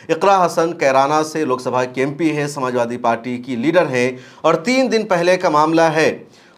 इकरा हसन कैराना से लोकसभा की एमपी है, समाजवादी पार्टी की लीडर है और 3 दिन पहले का मामला है।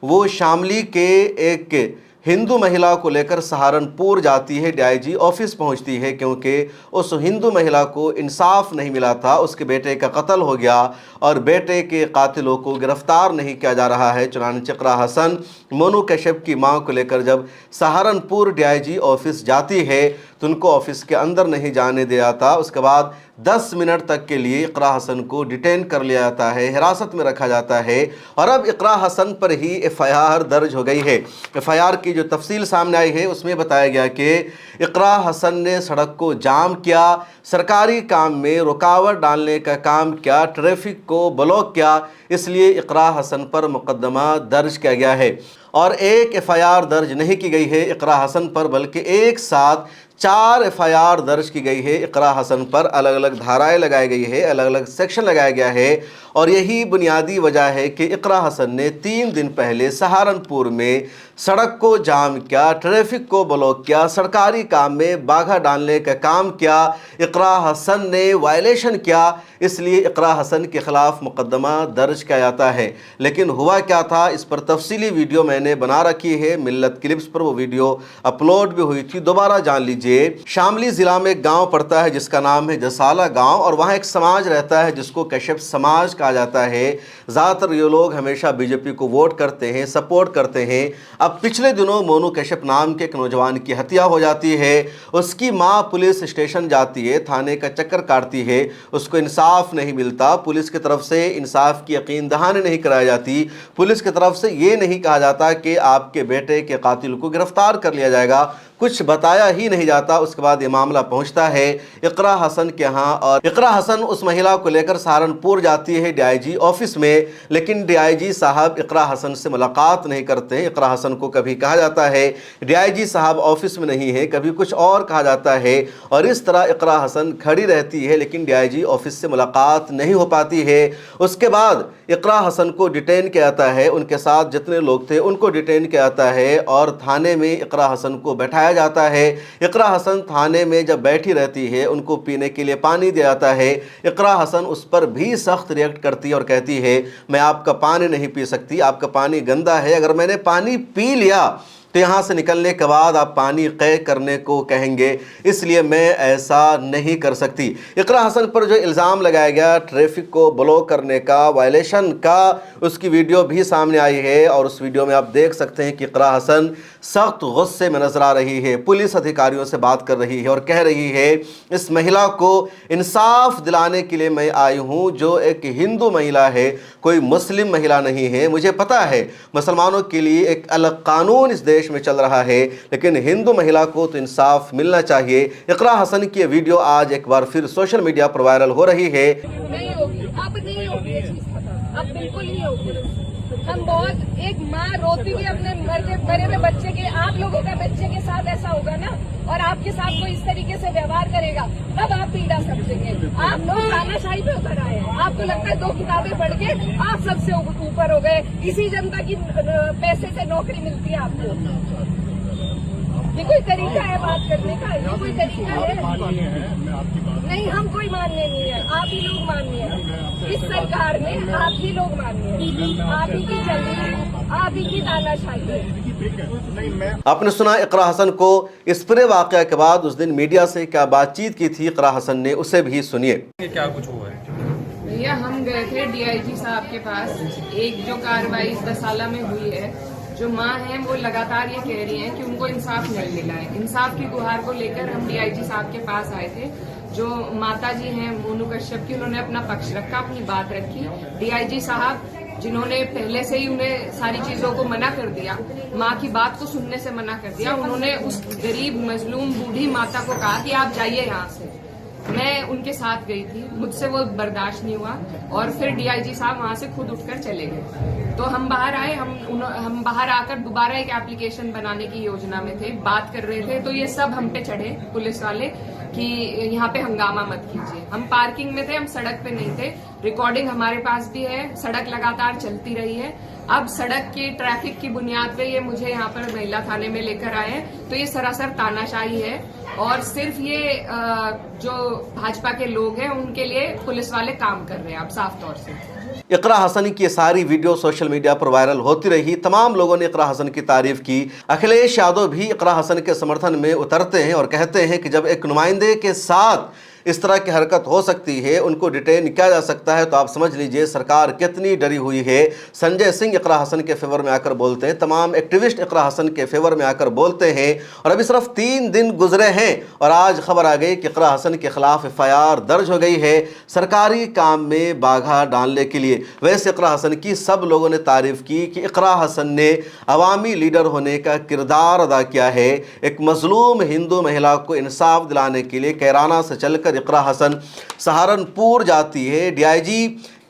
वो शामली के एक हिंदू महिला को लेकर सहारनपुर जाती है, डीआईजी ऑफिस पहुंचती है क्योंकि उस हिंदू महिला को इंसाफ नहीं मिला था। उसके बेटे का कत्ल हो गया और बेटे के कातिलों को गिरफ्तार नहीं किया जा रहा है। चुनांचे इकरा हसन मोनू कश्यप की मां को लेकर जब सहारनपुर डीआईजी ऑफिस जाती है तो उनको ऑफिस के अंदर नहीं जाने दिया था। उसके बाद 10 मिनट तक के लिए इकरा हसन को डिटेन कर लिया जाता है, हिरासत में रखा जाता है और अब इकरा हसन पर ही एफआईआर दर्ज हो गई है। एफआईआर की जो तफसील सामने आई है उसमें बताया गया कि इकरा हसन ने सड़क को जाम किया, सरकारी काम में रुकावट डालने का काम किया, ट्रैफिक को ब्लॉक किया, इसलिए इकरा हसन पर मुकदमा दर्ज किया गया है। और एक एफआईआर दर्ज नहीं की गई है इकरा हसन पर, बल्कि एक साथ 4 एफआईआर दर्ज की गई है इकरा हसन पर। अलग अलग धाराएं लगाई गई है, अलग अलग सेक्शन लगाया गया है और यही बुनियादी वजह है कि इकरा हसन ने 3 दिन पहले सहारनपुर में सड़क को जाम किया, ट्रैफिक को ब्लॉक किया, सरकारी काम में बाधा डालने का काम किया। इकरा हसन ने वायलेशन किया, इसलिए इकरा हसन के खिलाफ मुकदमा दर्ज किया जाता है। लेकिन हुआ क्या था, इस पर तफसीली वीडियो मैंने बना रखी है, मिल्लत क्लिप्स पर वो वीडियो अपलोड भी हुई थी, दोबारा जान लीजिए। शामली जिला में एक गांव पड़ता है जिसका नाम है जसाला गांव और वहां एक समाज रहता है जिसको कश्यप समाज कहा जाता है। ज़्यादातर ये लोग हमेशा बीजेपी को वोट करते हैं, सपोर्ट करते हैं। अब पिछले दिनों मोनू कश्यप नाम के एक नौजवान की हत्या हो जाती है। उसकी मां पुलिस स्टेशन जाती है, थाने का चक्कर काटती है, उसको इंसाफ नहीं मिलता। पुलिस की तरफ से इंसाफ की यकीन दहानी नहीं कराई जाती, पुलिस की तरफ से ये नहीं कहा जाता कि आपके बेटे के कातिल को गिरफ्तार कर लिया जाएगा, कुछ बताया ही नहीं जाता। उसके बाद ये मामला पहुंचता है इकरा हसन के यहाँ और इकरा हसन उस महिला को लेकर सहारनपुर जाती है डीआईजी ऑफिस में, लेकिन डीआईजी साहब इकरा हसन से मुलाकात नहीं करते हैं। इकरा हसन को कभी कहा जाता है डीआईजी साहब ऑफिस में नहीं है, कभी कुछ और कहा जाता है और इस तरह इकरा हसन खड़ी रहती है, लेकिन डीआईजी ऑफिस से मुलाकात नहीं हो पाती है। उसके बाद इकरा हसन को डिटेन किया जाता है, उनके साथ जितने लोग थे उनको डिटेन किया जाता है और थाने में इकरा हसन को बैठाया जाता है। इकरा हसन थाने में जब बैठी रहती है, उनको पीने के लिए पानी दिया जाता है। इकरा हसन उस पर भी सख्त रिएक्ट करती है और कहती है मैं आपका पानी नहीं पी सकती, आपका पानी गंदा है, अगर मैंने पानी पी लिया तो यहाँ से निकलने के बाद आप पानी क़ै करने को कहेंगे, इसलिए मैं ऐसा नहीं कर सकती। इकरा हसन पर जो इल्ज़ाम लगाया गया ट्रैफिक को ब्लॉक करने का, वायलेशन का, उसकी वीडियो भी सामने आई है और उस वीडियो में आप देख सकते हैं कि इकरा हसन सख्त गुस्से में नजर आ रही है, पुलिस अधिकारियों से बात कर रही है और कह रही है इस महिला को इंसाफ दिलाने के लिए मैं आई हूँ, जो एक हिंदू महिला है, कोई मुस्लिम महिला नहीं है। मुझे पता है मुसलमानों के लिए एक अलग कानून इस देश में चल रहा है, लेकिन हिंदू महिला को तो इंसाफ मिलना चाहिए। इकरा हसन की वीडियो आज एक बार फिर सोशल मीडिया पर वायरल हो रही है। नहीं होगी, अब नहीं होगी ये चीज, अब बिल्कुल नहीं होगी। हम बहुत, एक माँ रोती हुई अपने मरे हुए बच्चे के, आप लोगों का बच्चे के साथ ऐसा होगा ना और आपके साथ कोई इस तरीके से व्यवहार करेगा तब आप पीड़ा समझेंगे। आप लोग तानाशाही पे उतर आए हैं, आपको लगता है 2 किताबें पढ़ के आप सबसे ऊपर हो गए, इसी जनता की पैसे से नौकरी मिलती है आपको। ये कोई तरीका है बात करने का? ये कोई तरीका है? नहीं, हम कोई मान्य नहीं है, आप ही लोग मान्य है। इस सरकार में आप ही लोग मान्य है, आप ही की चल रही है, आप ही की तानाशाही है। आपने सुना इकरा हसन को इस पूरे वाकया के बाद उस दिन मीडिया से क्या बातचीत की थी इकरा हसन ने, उसे भी सुनिए। क्या कुछ हुआ है? भैया हम गए थे डीआईजी साहब के पास, एक जो कार्रवाई जसाला में हुई है, जो माँ है वो लगातार ये कह रही हैं कि उनको इंसाफ नहीं मिला है। इंसाफ की गुहार को लेकर हम डीआईजी साहब के पास आए थे। जो माता जी हैं मोनू कश्यप की, उन्होंने अपना पक्ष रखा, अपनी बात रखी। डीआईजी साहब जिन्होंने पहले से ही उन्हें सारी चीजों को मना कर दिया, माँ की बात को सुनने से मना कर दिया, उन्होंने उस गरीब मजलूम बूढ़ी माता को कहा कि आप जाइए यहाँ से। मैं उनके साथ गई थी, मुझसे वो बर्दाश्त नहीं हुआ और फिर डीआईजी साहब वहां से खुद उठकर चले गए। तो हम बाहर आए, हम बाहर आकर दोबारा एक एप्लीकेशन बनाने की योजना में थे, बात कर रहे थे, तो ये सब हम पे चढ़े पुलिस वाले कि यहाँ पे हंगामा मत कीजिए। हम पार्किंग में थे, हम सड़क पे नहीं थे, रिकॉर्डिंग हमारे पास भी है, सड़क लगातार चलती रही है। अब सड़क की ट्रैफिक की बुनियाद पे ये मुझे यहाँ पर महिला थाने में लेकर आए हैं, तो ये सरासर तानाशाही है और सिर्फ ये जो भाजपा के लोग हैं उनके लिए पुलिस वाले काम कर रहे हैं अब साफ तौर से। इकरा हसन की ये सारी वीडियो सोशल मीडिया पर वायरल होती रही। तमाम लोगों ने इकरा हसन की तारीफ की। अखिलेश यादव भी इकरा हसन के समर्थन में उतरते हैं और कहते हैं कि जब एक नुमाइंदे के साथ इस तरह की हरकत हो सकती है, उनको डिटेन किया जा सकता है, तो आप समझ लीजिए सरकार कितनी डरी हुई है। संजय सिंह इकरा हसन के फेवर में आकर बोलते हैं, तमाम एक्टिविस्ट इकरा हसन के फेवर में आकर बोलते हैं और अभी सिर्फ 3 दिन गुजरे हैं और आज खबर आ गई कि इकरा हसन के खिलाफ FIR दर्ज हो गई है सरकारी काम में बाधा डालने के लिए। वैसे इकरा हसन की सब लोगों ने तारीफ की कि इकरा हसन ने अवामी लीडर होने का किरदार अदा किया है। एक मजलूम हिंदू महिला को इंसाफ दिलाने के लिए कैराना से चलकर इकरा हसन सहारनपुर जाती है, DIG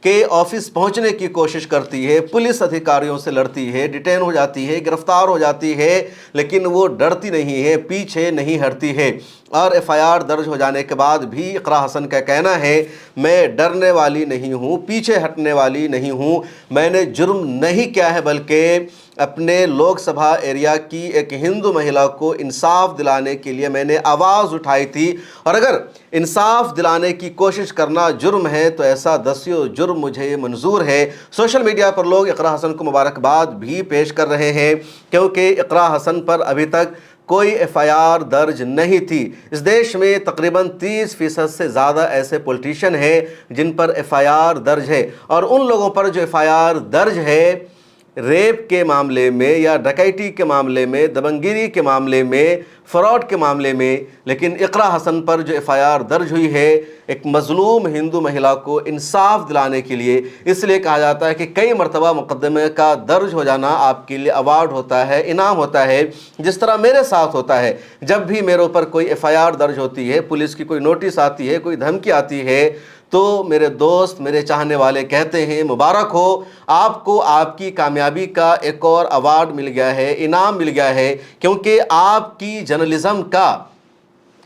के ऑफिस पहुंचने की कोशिश करती है, पुलिस अधिकारियों से लड़ती है, डिटेन हो जाती है, गिरफ्तार हो जाती है, लेकिन वो डरती नहीं है, पीछे नहीं हटती है। और FIR दर्ज हो जाने के बाद भी इकरा हसन का कहना है, मैं डरने वाली नहीं हूँ, पीछे हटने वाली नहीं हूँ, मैंने जुर्म नहीं किया है, बल्कि अपने लोकसभा एरिया की एक हिंदू महिला को इंसाफ दिलाने के लिए मैंने आवाज़ उठाई थी और अगर इंसाफ दिलाने की कोशिश करना जुर्म है तो ऐसा 10 जुर्म मुझे मंजूर है। सोशल मीडिया पर लोग इकरा हसन को मुबारकबाद भी पेश कर रहे हैं क्योंकि इकरा हसन पर अभी तक कोई FIR दर्ज नहीं थी। इस देश में तकरीबन 30% से ज़्यादा ऐसे पॉलिटिशियन हैं जिन पर FIR दर्ज है और उन लोगों पर जो FIR दर्ज है रेप के मामले में या डकैती के मामले में, दबंगगिरी के मामले में, फ्रॉड के मामले में, लेकिन इकरा हसन पर जो FIR दर्ज हुई है एक मजलूम हिंदू महिला को इंसाफ दिलाने के लिए, इसलिए कहा जाता है कि कई मरतबा मुकदमे का दर्ज हो जाना आपके लिए अवार्ड होता है, इनाम होता है। जिस तरह मेरे साथ होता है, जब भी मेरे ऊपर कोई FIR दर्ज होती है, पुलिस की कोई नोटिस आती है, कोई धमकी आती है, तो मेरे दोस्त, मेरे चाहने वाले कहते हैं मुबारक हो, आपको आपकी कामयाबी का एक और अवार्ड मिल गया है, इनाम मिल गया है, क्योंकि आपकी जर्नलिज्म का,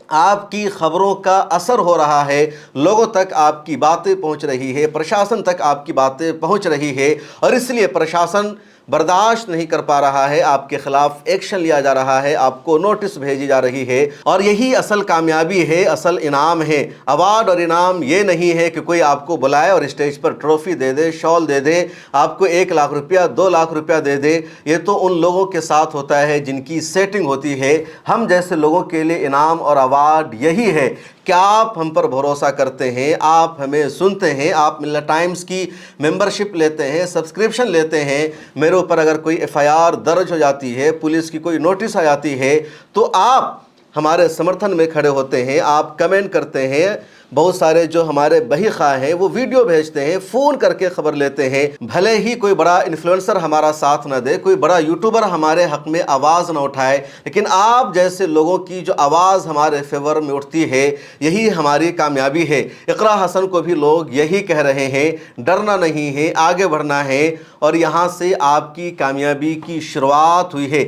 आपकी खबरों का असर हो रहा है, लोगों तक आपकी बातें पहुंच रही है, प्रशासन तक आपकी बातें पहुंच रही है और इसलिए प्रशासन बर्दाश्त नहीं कर पा रहा है, आपके खिलाफ एक्शन लिया जा रहा है, आपको नोटिस भेजी जा रही है और यही असल कामयाबी है, असल इनाम है। अवार्ड और इनाम ये नहीं है कि कोई आपको बुलाए और स्टेज पर ट्रॉफी दे दे, शॉल दे दे, आपको 1 लाख रुपया, 2 लाख रुपया दे दे। ये तो उन लोगों के साथ होता है जिनकी सेटिंग होती है। हम जैसे लोगों के लिए इनाम और अवार्ड यही है कि आप हम पर भरोसा करते हैं, आप हमें सुनते हैं, आप मिल्लत टाइम्स की मेंबरशिप लेते हैं, सब्सक्रिप्शन लेते हैं। मेरे ऊपर अगर कोई FIR दर्ज हो जाती है, पुलिस की कोई नोटिस आ जाती है, तो आप हमारे समर्थन में खड़े होते हैं, आप कमेंट करते हैं। बहुत सारे जो हमारे बही खां हैं वो वीडियो भेजते हैं, फ़ोन करके ख़बर लेते हैं। भले ही कोई बड़ा इन्फ्लुएंसर हमारा साथ न दे, कोई बड़ा यूट्यूबर हमारे हक़ में आवाज़ न उठाए, लेकिन आप जैसे लोगों की जो आवाज़ हमारे फेवर में उठती है, यही हमारी कामयाबी है। इकरा हसन को भी लोग यही कह रहे हैं, डरना नहीं है, आगे बढ़ना है और यहाँ से आपकी कामयाबी की शुरुआत हुई है।